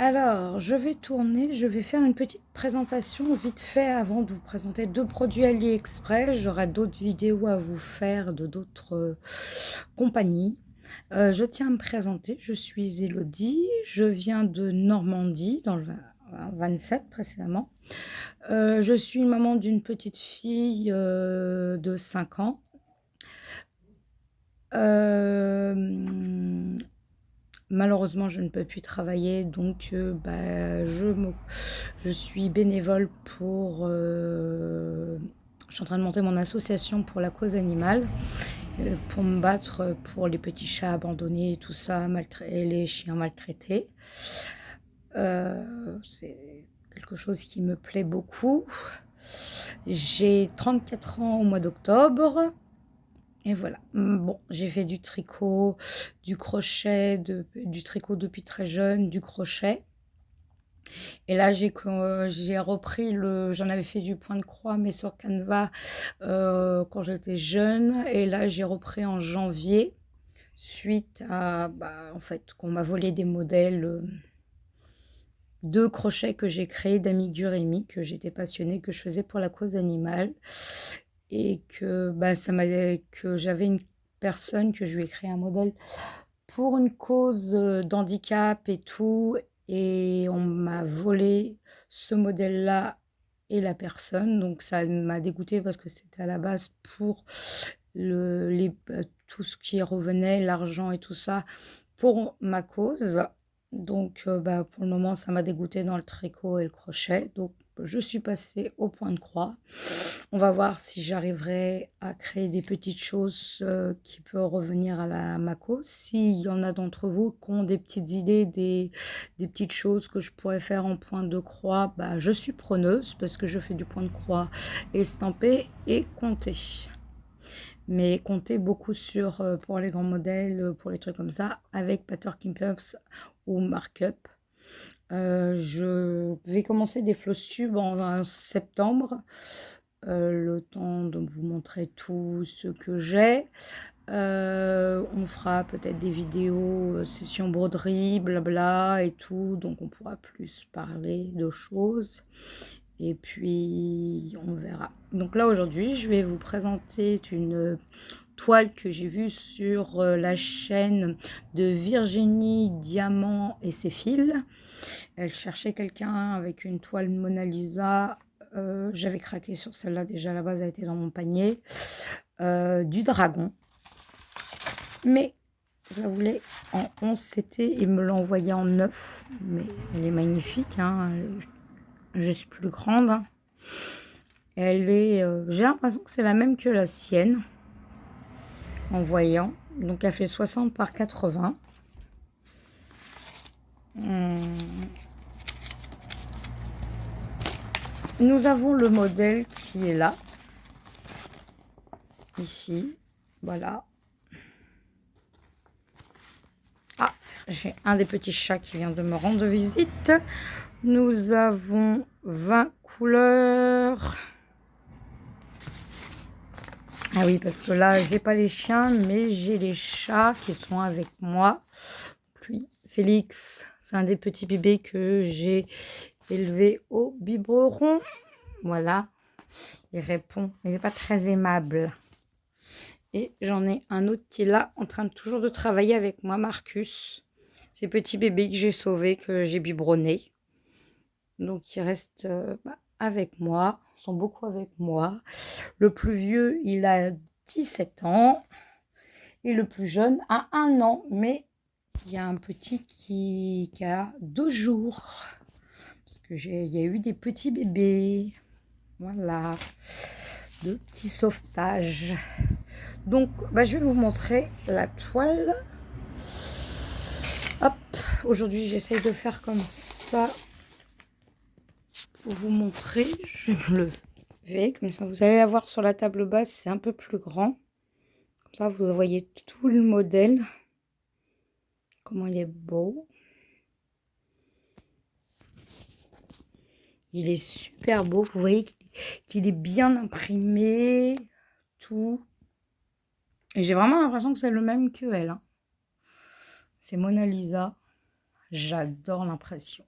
Alors, je vais faire une petite présentation vite fait avant de vous présenter 2 produits AliExpress. J'aurai d'autres vidéos à vous faire de d'autres, compagnies. Je tiens à me présenter, je suis Élodie, je viens de Normandie dans le 27 précédemment. Je suis une maman d'une petite fille, de 5 ans. Hem Malheureusement, je ne peux plus travailler, donc je suis bénévole pour, je suis en train de monter mon association pour la cause animale, pour me battre pour les petits chats abandonnés et tout ça, et les chiens maltraités. C'est quelque chose qui me plaît beaucoup. J'ai 34 ans au mois d'octobre. Et voilà. Bon, j'ai fait du tricot, du crochet, du tricot depuis très jeune, du crochet. Et là, j'ai repris j'en avais fait du point de croix, mais sur Canva, quand j'étais jeune. Et là, j'ai repris en janvier, suite à, en fait, qu'on m'a volé des modèles de crochet que j'ai créés d'amigurumis, que j'étais passionnée, que je faisais pour la cause animale. Et que, que j'avais une personne, que je lui ai créé un modèle pour une cause d'handicap et tout, et on m'a volé ce modèle-là et la personne, donc ça m'a dégoûtée parce que c'était à la base pour tout ce qui revenait, l'argent et tout ça, pour ma cause. Donc pour le moment, ça m'a dégoûtée dans le tricot et le crochet, donc je suis passée au point de croix. On va voir si j'arriverai à créer des petites choses qui peuvent revenir à ma cause. S'il y en a d'entre vous qui ont des petites idées, des petites choses que je pourrais faire en point de croix, je suis preneuse parce que je fais du point de croix estampé et compté. Mais compter beaucoup sur, pour les grands modèles, pour les trucs comme ça, avec Pattern Kimpers ou Markup. Je vais commencer des floss tubes en septembre. Le temps de vous montrer tout ce que j'ai. On fera peut-être des vidéos session broderie, blabla et tout, donc on pourra plus parler de choses. Et puis on verra. Donc là aujourd'hui, je vais vous présenter une toile que j'ai vue sur la chaîne de Virginie Diamant et ses fils. Elle cherchait quelqu'un avec une toile Mona Lisa. J'avais craqué sur celle-là déjà, à la base elle était dans mon panier. Du dragon. Mais je la voulais en 11 CT. Il me l'a envoyé en 9. Mais elle est magnifique. Hein. Je suis plus grande. Elle est... j'ai l'impression que c'est la même que la sienne. En voyant. Donc elle fait 60 par 80. Nous avons le modèle qui est là. Ici. Voilà. Ah, j'ai un des petits chats qui vient de me rendre visite. Nous avons 20 couleurs. Ah oui, parce que là, j'ai pas les chiens, mais j'ai les chats qui sont avec moi. Lui, Félix, c'est un des petits bébés que j'ai élevé au biberon. Voilà, il répond. Il n'est pas très aimable. Et j'en ai un autre qui est là, en train toujours de travailler avec moi, Marcus. Ces petits bébés que j'ai sauvés, que j'ai biberonnés. Donc, ils restent avec moi. Ils sont beaucoup avec moi. Le plus vieux, il a 17 ans. Et le plus jeune a 1 an. Mais il y a un petit qui a 2 jours. Parce que il y a eu des petits bébés. Voilà. De petits sauvetages. Donc, je vais vous montrer la toile. Hop. Aujourd'hui, j'essaye de faire comme ça. Pour vous montrer, je vais me lever, comme ça vous allez la voir sur la table basse, c'est un peu plus grand. Comme ça vous voyez tout le modèle, comment il est beau. Il est super beau, vous voyez qu'il est bien imprimé, tout. Et j'ai vraiment l'impression que c'est le même que elle. Hein. C'est Mona Lisa, j'adore l'impression.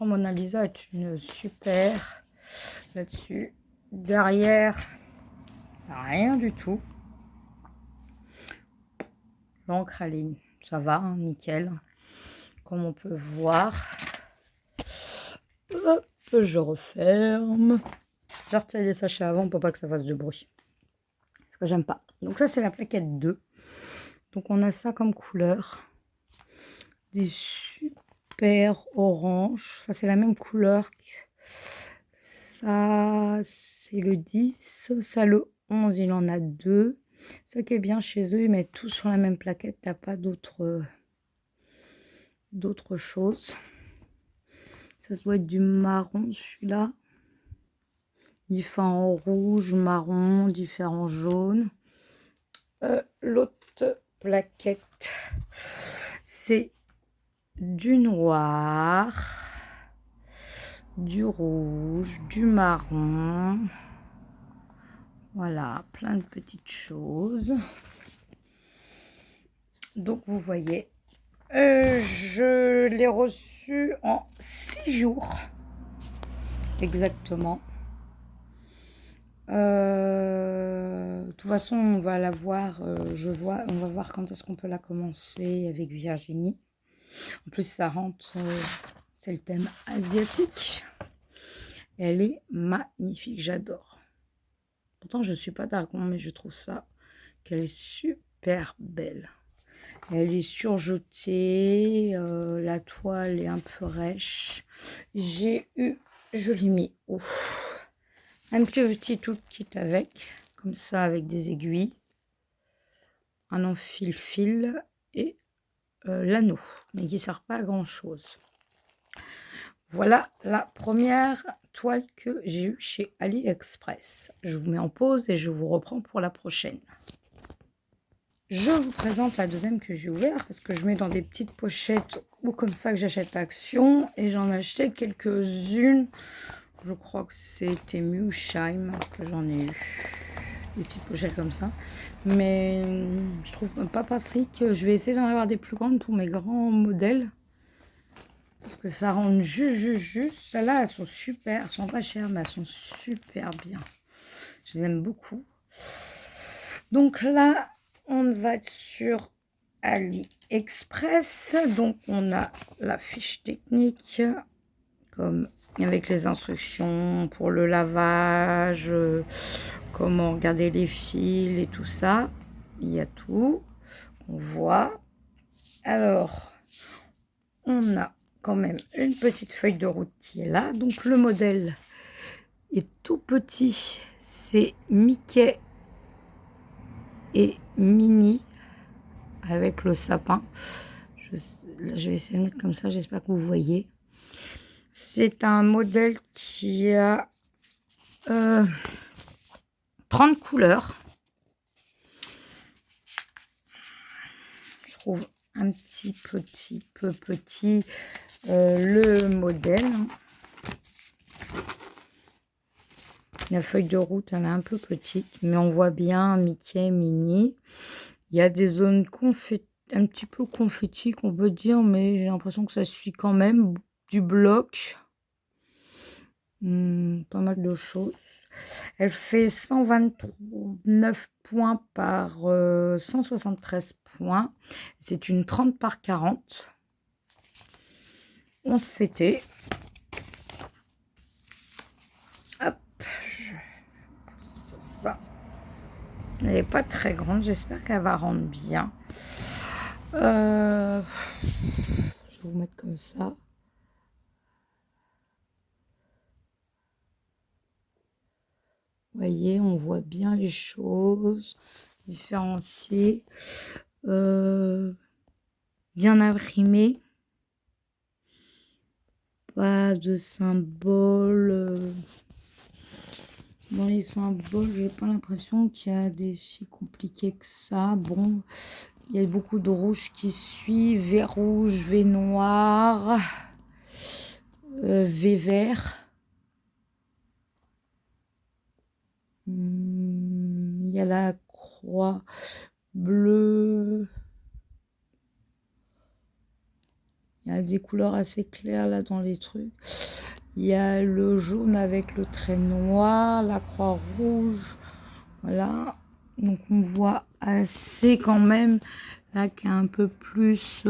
Franchement, Mona Lisa est une super là-dessus. Derrière, rien du tout. L'encre à ligne, ça va, hein, nickel. Comme on peut voir. Hop, je referme. J'ai retiré les sachets avant pour pas que ça fasse de bruit. Parce que j'aime pas. Donc ça, c'est la plaquette 2. Donc on a ça comme couleur. Des super orange. Ça, c'est la même couleur. Ça, c'est le 10. Ça, le 11, il en a 2. Ça qui est bien chez eux, ils mettent tout sur la même plaquette. T'as pas d'autres choses. Ça doit être du marron, celui-là. Différents rouges, marron, différents jaunes. L'autre plaquette, c'est du noir, du rouge, du marron. Voilà, plein de petites choses. Donc, vous voyez, je l'ai reçu en 6 jours. Exactement. De toute façon, on va la voir. On va voir quand est-ce qu'on peut la commencer avec Virginie. En plus, ça rentre, c'est le thème asiatique. Elle est magnifique, j'adore. Pourtant, je ne suis pas dragon, mais je trouve ça qu'elle est super belle. Elle est surjetée, la toile est un peu rêche. Je l'ai mis un petit tout-kit avec, comme ça, avec des aiguilles, un enfile-fil et l'anneau, mais qui ne sert pas à grand-chose. Voilà la première toile que j'ai eue chez AliExpress. Je vous mets en pause et je vous reprends pour la prochaine. Je vous présente la deuxième que j'ai ouverte parce que je mets dans des petites pochettes ou comme ça que j'achète à Action. Et j'en ai acheté quelques-unes. Je crois que c'était Musheim que j'en ai eu. Des petites pochettes comme ça. Mais je trouve pas pratique. Je vais essayer d'en avoir des plus grandes pour mes grands modèles. Parce que ça rend juste. Celles-là, elles sont super. Elles sont pas chères, mais elles sont super bien. Je les aime beaucoup. Donc là, on va être sur AliExpress. Donc, on a la fiche technique, comme avec les instructions pour le lavage, comment regarder les fils et tout ça. Il y a tout. On voit. Alors, on a quand même une petite feuille de route qui est là. Donc, le modèle est tout petit. C'est Mickey et Minnie avec le sapin. Je vais essayer de mettre comme ça, j'espère que vous voyez. C'est un modèle qui a 30 couleurs. Je trouve un petit peu petit le modèle. La feuille de route, elle est un peu petite, mais on voit bien Mickey, Minnie. Il y a des zones un petit peu confetti qu'on peut dire, mais j'ai l'impression que ça suit quand même du bloc. Pas mal de choses. Elle fait 129 points par 173 points. C'est une 30 par 40. 11 CT. Hop. Ça. Elle n'est pas très grande. J'espère qu'elle va rendre bien. Je vais vous mettre comme ça. Vous voyez, on voit bien les choses différenciées, bien imprimées, pas de symboles. Dans les symboles, j'ai pas l'impression qu'il y a des si compliqués que ça. Bon, il y a beaucoup de rouge qui suit, V rouge, V noir, V vert. Il y a la croix bleue. Il y a des couleurs assez claires là dans les trucs. Il y a le jaune avec le trait noir, la croix rouge. Voilà. Donc on voit assez quand même là qu'il y a un peu plus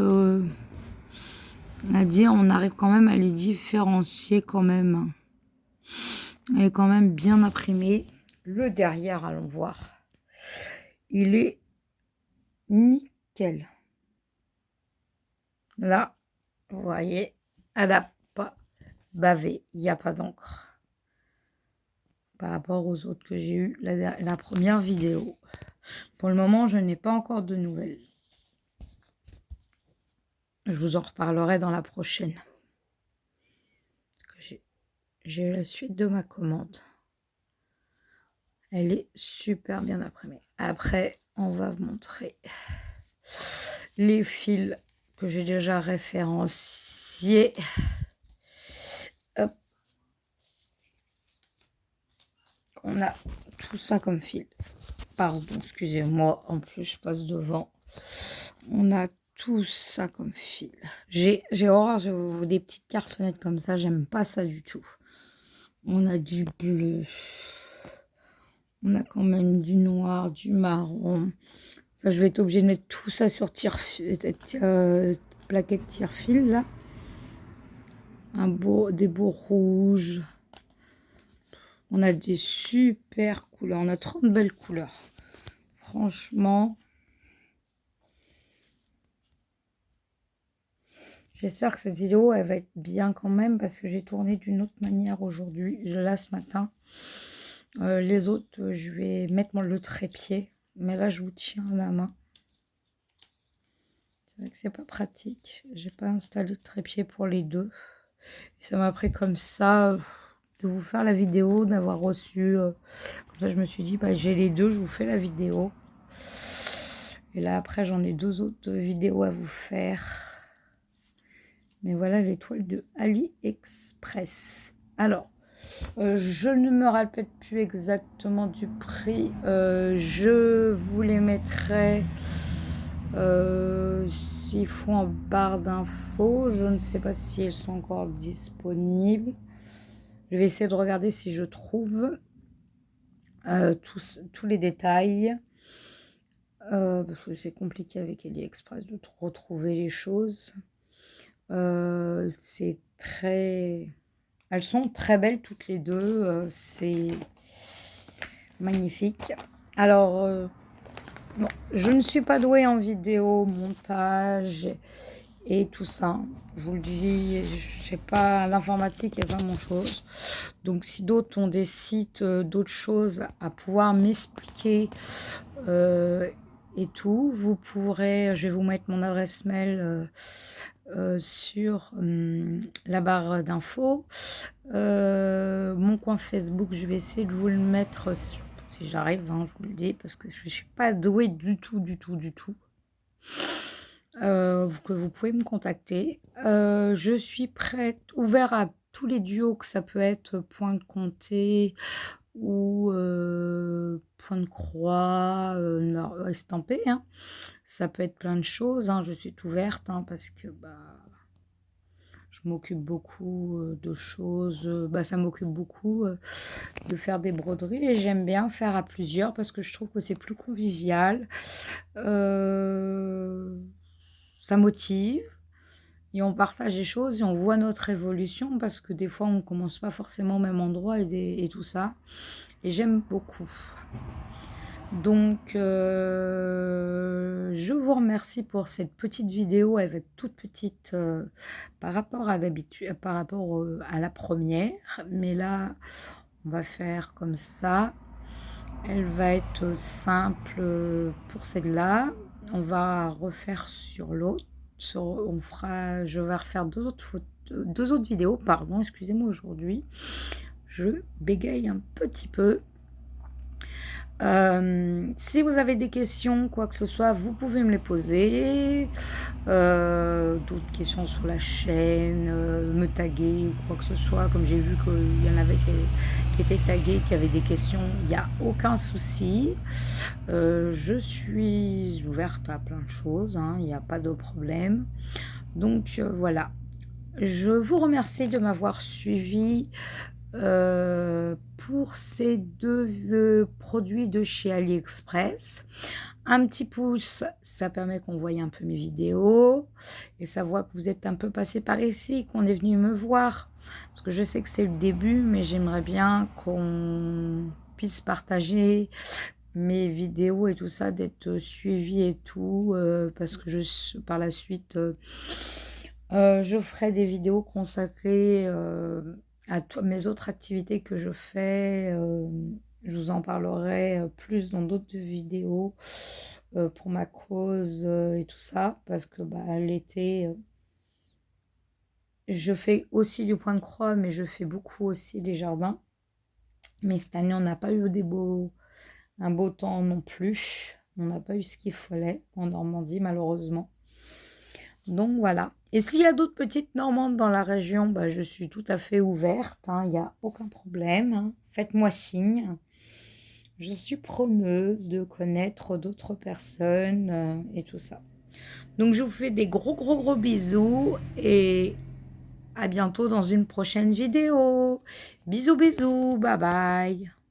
à dire. On arrive quand même à les différencier quand même. Elle est quand même bien imprimée. Le derrière, allons voir. Il est nickel. Là, vous voyez, elle n'a pas bavé. Il n'y a pas d'encre. Par rapport aux autres que j'ai eu la première vidéo. Pour le moment, je n'ai pas encore de nouvelles. Je vous en reparlerai dans la prochaine. J'ai eu la suite de ma commande. Elle est super bien imprimée. Après, on va vous montrer les fils que j'ai déjà référenciés. Hop. On a tout ça comme fil. Pardon, excusez-moi. En plus, je passe devant. On a tout ça comme fil. J'ai horreur des petites cartonnettes comme ça. J'aime pas ça du tout. On a du bleu. On a quand même du noir, du marron. Ça, je vais être obligée de mettre tout ça sur plaquette tire-fil, là. Des beaux rouges. On a des super couleurs. On a 30 belles couleurs. Franchement. J'espère que cette vidéo, elle va être bien quand même parce que j'ai tourné d'une autre manière aujourd'hui. Là, ce matin. Les autres, je vais mettre le trépied. Mais là, je vous tiens à la main. C'est vrai que c'est pas pratique. J'ai pas installé le trépied pour les deux. Et ça m'a pris comme ça de vous faire la vidéo, d'avoir reçu. Comme ça, je me suis dit, bah, j'ai les deux, je vous fais la vidéo. Et là, après, j'en ai 2 autres vidéos à vous faire. Mais voilà les toiles de AliExpress. Alors, je ne me rappelle plus exactement du prix. Je vous les mettrai s'il faut en barre d'infos. Je ne sais pas si elles sont encore disponibles. Je vais essayer de regarder si je trouve tous les détails. Parce que c'est compliqué avec AliExpress de retrouver les choses. C'est très... Elles sont très belles toutes les deux. C'est magnifique. Alors, bon, je ne suis pas douée en vidéo, montage et tout ça. Je vous le dis, je sais pas, l'informatique est pas mon chose. Donc, si d'autres ont des sites, d'autres choses à pouvoir m'expliquer et tout, vous pourrez, je vais vous mettre mon adresse mail sur la barre d'infos. Mon coin Facebook, je vais essayer de vous le mettre si j'arrive, hein, je vous le dis, parce que je ne suis pas douée du tout. Que vous pouvez me contacter. Je suis prête, ouvert à tous les duos, que ça peut être point de comté ou point de croix estampé. Hein. Ça peut être plein de choses. Hein. Je suis ouverte parce que je m'occupe beaucoup de choses. Ça m'occupe beaucoup de faire des broderies et j'aime bien faire à plusieurs parce que je trouve que c'est plus convivial. Ça motive et on partage des choses et on voit notre évolution parce que des fois on ne commence pas forcément au même endroit et tout ça. Et j'aime beaucoup. Donc, je vous remercie pour cette petite vidéo. Elle va être toute petite par rapport à l'habitude, par rapport à la première. Mais là, on va faire comme ça. Elle va être simple pour celle-là. On va refaire sur l'autre. Je vais refaire deux autres vidéos. Pardon, excusez-moi aujourd'hui. Je bégaye un petit peu. Si vous avez des questions, quoi que ce soit, vous pouvez me les poser. D'autres questions sur la chaîne, me taguer ou quoi que ce soit. Comme j'ai vu qu'il y en avait qui étaient tagués, qui avaient des questions, il n'y a aucun souci. Je suis ouverte à plein de choses, il n'y a pas de problème. Donc voilà. Je vous remercie de m'avoir suivi pour ces 2 produits de chez AliExpress. Un petit pouce, ça permet qu'on voie un peu mes vidéos et ça voit que vous êtes un peu passé par ici, qu'on est venu me voir. Parce que je sais que c'est le début, mais j'aimerais bien qu'on puisse partager mes vidéos et tout ça, d'être suivi et tout, parce que par la suite, je ferai des vidéos consacrées à mes autres activités que je fais. Je vous en parlerai plus dans d'autres vidéos pour ma cause et tout ça, parce que bah, l'été, je fais aussi du point de croix, mais je fais beaucoup aussi les jardins. Mais cette année, on n'a pas eu un beau temps non plus. On n'a pas eu ce qu'il fallait en Normandie, malheureusement. Donc voilà. Et s'il y a d'autres petites Normandes dans la région, bah, je suis tout à fait ouverte, hein, il n'y a aucun problème, hein. Faites-moi signe. Je suis preneuse de connaître d'autres personnes et tout ça. Donc je vous fais des gros gros gros bisous et à bientôt dans une prochaine vidéo. Bisous bisous, bye bye.